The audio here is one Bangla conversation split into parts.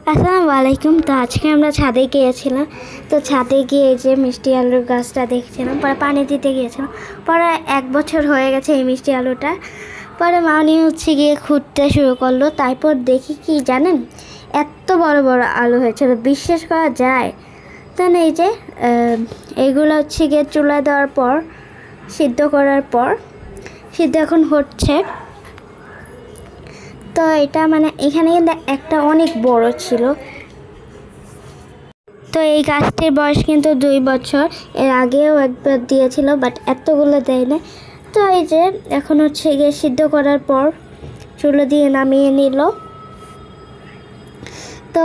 আসসালামু আলাইকুম। তো আজকে আমরা ছাদে গিয়েছিলাম। তো ছাদে গিয়ে এই যে মিষ্টি আলুর গাছটা দেখছিলাম, পরে পানি দিতে গিয়েছিলাম। পরে 1 বছর হয়ে গেছে এই মিষ্টি আলুটা। পরে মাউনি গিয়ে খুঁড়তে শুরু করলো। তারপর দেখি কি জানেন, এত বড় বড় আলু হয়েছিল, বিশ্বাস করা যায়? তো এই যে এইগুলো গিয়ে চুলা দেওয়ার পর, সিদ্ধ করার পর, সিদ্ধ এখন হচ্ছে। তো এটা মানে এখানে কিন্তু একটা অনেক বড় ছিল। তো এই গাছটির বয়স কিন্তু 2 বছর। এর আগেও একবার দিয়েছিল, বাট এতগুলো দেয় না। তো এই যে এখন গিয়ে সিদ্ধ করার পর চুলো দিয়ে নামিয়ে নিল। তো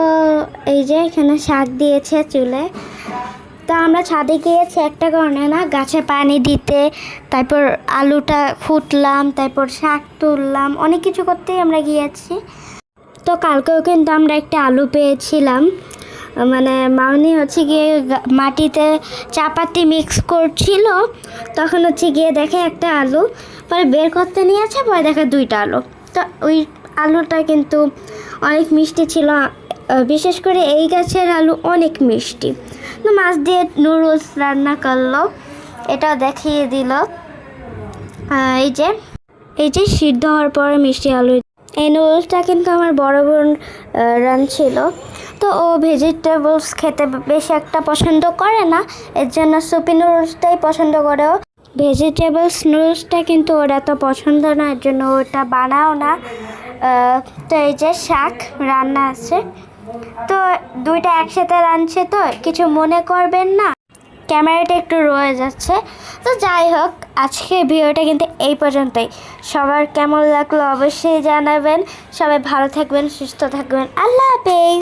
এই যে এখানে শাক দিয়েছে চুলে। তো আমরা ছাদে গিয়েছি একটা কারণে না, গাছে পানি দিতে, তারপর আলুটা ফুটলাম, তারপর শাক তুললাম, অনেক কিছু করতেই আমরা গিয়েছি। তো কালকেও কিন্তু আমরা একটা আলু পেয়েছিলাম। মানে মাউনি গিয়ে মাটিতে চাপাতি মিক্স করছিল, তখন গিয়ে দেখে একটা আলু, পরে বের করতে নিয়েছে, পরে দেখে 2টা আলু। তো ওই আলুটা কিন্তু অনেক মিষ্টি ছিল, বিশেষ করে এই গাছের আলু অনেক মিষ্টি। তো মাছ দিয়ে নুডলস রান্না করলো, এটা দেখিয়ে দিল। এই যে সিদ্ধ হওয়ার পরে মিষ্টি আলু, এই নুডলসটা কিন্তু আমার বড় বোন রাঁধছিল। তো ও ভেজিটেবলস খেতে বেশি একটা পছন্দ করে না, এর জন্য সুপি নুডলসটাই পছন্দ করে ও। ভেজিটেবলস নুডলসটা কিন্তু ওর এত পছন্দ না, এর জন্য ওটা বানাও না। তো এই যে শাক রান্না আছে, তো 2টা একসাথে রাঁধছে, তো কিছু মনে করবেন না, ক্যামেরাটা একটু রয়ে যাচ্ছে। তো যাই হোক, আজকের ভিডিওটা কিন্তু এই পর্যন্তই। সবার কেমন লাগলো অবশ্যই জানাবেন। সবাই ভালো থাকবেন, সুস্থ থাকবেন। আল্লাহ হাফেজ।